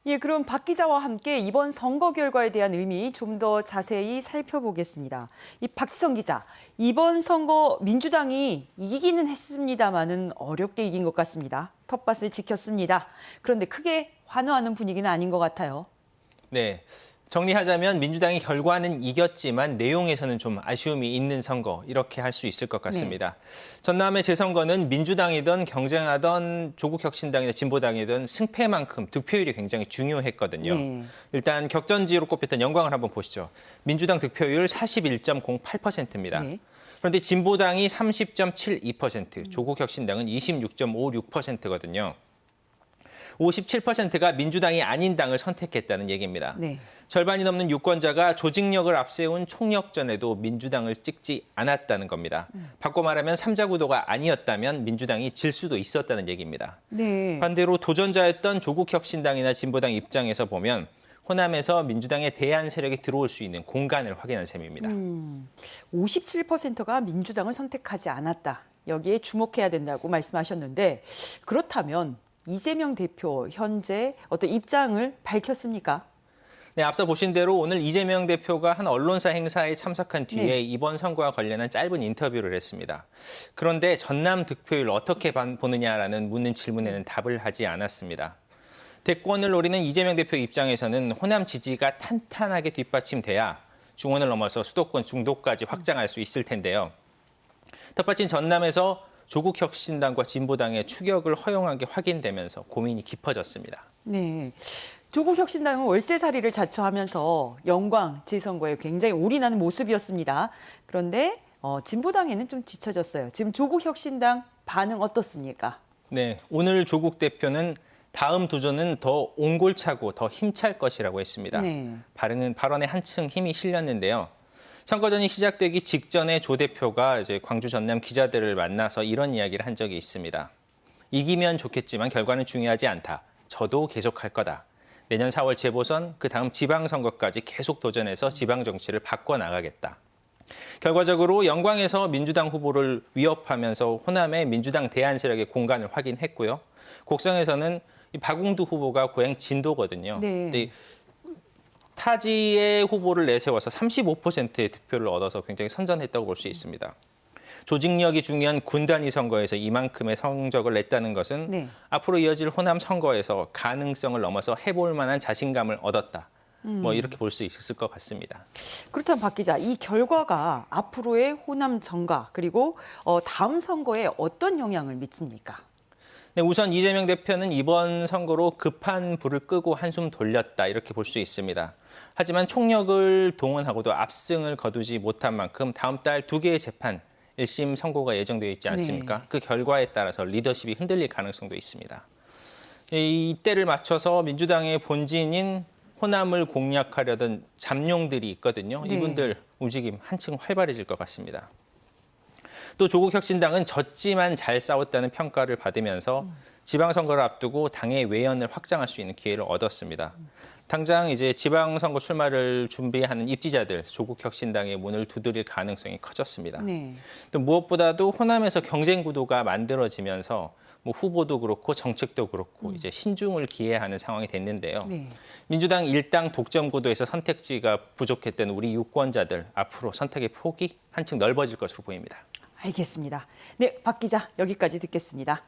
예, 그럼 박 기자와 함께 이번 선거 결과에 대한 의미 좀 더 자세히 살펴보겠습니다. 이 박지성 기자, 이번 선거 민주당이 이기기는 했습니다마는 어렵게 이긴 것 같습니다. 텃밭을 지켰습니다. 그런데 크게 환호하는 분위기는 아닌 것 같아요. 네. 정리하자면 민주당이 결과는 이겼지만 내용에서는 좀 아쉬움이 있는 선거, 이렇게 할 수 있을 것 같습니다. 네. 전남의 재선거는 민주당이든 경쟁하던 조국혁신당이나 진보당이든 승패만큼 득표율이 굉장히 중요했거든요. 네. 일단 격전지로 꼽혔던 영광을 한번 보시죠. 민주당 득표율 41.08%입니다. 네. 그런데 진보당이 30.72%, 조국혁신당은 26.56%거든요. 57%가 민주당이 아닌 당을 선택했다는 얘기입니다. 네. 절반이 넘는 유권자가 조직력을 앞세운 총력전에도 민주당을 찍지 않았다는 겁니다. 바꿔 말하면 삼자 구도가 아니었다면 민주당이 질 수도 있었다는 얘기입니다. 네. 반대로 도전자였던 조국혁신당이나 진보당 입장에서 보면 호남에서 민주당의 대안 세력이 들어올 수 있는 공간을 확인한 셈입니다. 57%가 민주당을 선택하지 않았다. 여기에 주목해야 된다고 말씀하셨는데 그렇다면 이재명 대표 현재 어떤 입장을 밝혔습니까? 네, 앞서 보신 대로 오늘 이재명 대표가 한 언론사 행사에 참석한 뒤에 네. 이번 선거와 관련한 짧은 인터뷰를 했습니다. 그런데 전남 득표율 어떻게 보느냐라는 묻는 질문에는 답을 하지 않았습니다. 대권을 노리는 이재명 대표 입장에서는 호남 지지가 탄탄하게 뒷받침돼야 중원을 넘어서 수도권 중도까지 확장할 수 있을 텐데요. 텃밭인 전남에서 조국혁신당과 진보당의 추격을 허용하게 확인되면서 고민이 깊어졌습니다. 네. 조국혁신당은 월세살이를 자처하면서 영광 재선거에 굉장히 올인하는 모습이었습니다. 그런데 진보당에는 좀 뒤처졌어요. 지금 조국혁신당 반응 어떻습니까? 네, 오늘 조국 대표는 다음 도전은 더 옹골차고 더 힘찰 것이라고 했습니다. 네. 발언에 한층 힘이 실렸는데요. 선거전이 시작되기 직전에 조 대표가 이제 광주 전남 기자들을 만나서 이런 이야기를 한 적이 있습니다. 이기면 좋겠지만 결과는 중요하지 않다. 저도 계속할 거다. 내년 4월 재보선, 그 다음 지방선거까지 계속 도전해서 지방 정치를 바꿔나가겠다. 결과적으로 영광에서 민주당 후보를 위협하면서 호남의 민주당 대안 세력의 공간을 확인했고요. 곡성에서는 박웅두 후보가 고향 진도거든요. 네. 타지의 후보를 내세워서 35%의 득표를 얻어서 굉장히 선전했다고 볼 수 있습니다. 조직력이 중요한 군단위 선거에서 이만큼의 성적을 냈다는 것은 네. 앞으로 이어질 호남 선거에서 가능성을 넘어서 해볼 만한 자신감을 얻었다. 뭐 이렇게 볼 수 있을 것 같습니다. 그렇다면 박 기자, 이 결과가 앞으로의 호남 정가 그리고 다음 선거에 어떤 영향을 미칩니까? 네, 우선 이재명 대표는 이번 선거로 급한 불을 끄고 한숨 돌렸다 이렇게 볼 수 있습니다. 하지만 총력을 동원하고도 압승을 거두지 못한 만큼 다음 달 2개의 재판, 1심 선고가 예정되어 있지 않습니까? 네. 그 결과에 따라서 리더십이 흔들릴 가능성도 있습니다. 이때를 맞춰서 민주당의 본진인 호남을 공략하려던 잠룡들이 있거든요. 네. 이분들 움직임 한층 활발해질 것 같습니다. 또 조국혁신당은 졌지만 잘 싸웠다는 평가를 받으면서 지방선거를 앞두고 당의 외연을 확장할 수 있는 기회를 얻었습니다. 당장 이제 지방선거 출마를 준비하는 입지자들, 조국혁신당의 문을 두드릴 가능성이 커졌습니다. 네. 또 무엇보다도 호남에서 경쟁 구도가 만들어지면서 뭐 후보도 그렇고 정책도 그렇고 이제 신중을 기해하는 상황이 됐는데요. 네. 민주당 일당 독점 구도에서 선택지가 부족했던 우리 유권자들 앞으로 선택의 폭이 한층 넓어질 것으로 보입니다. 알겠습니다. 네, 박 기자 여기까지 듣겠습니다.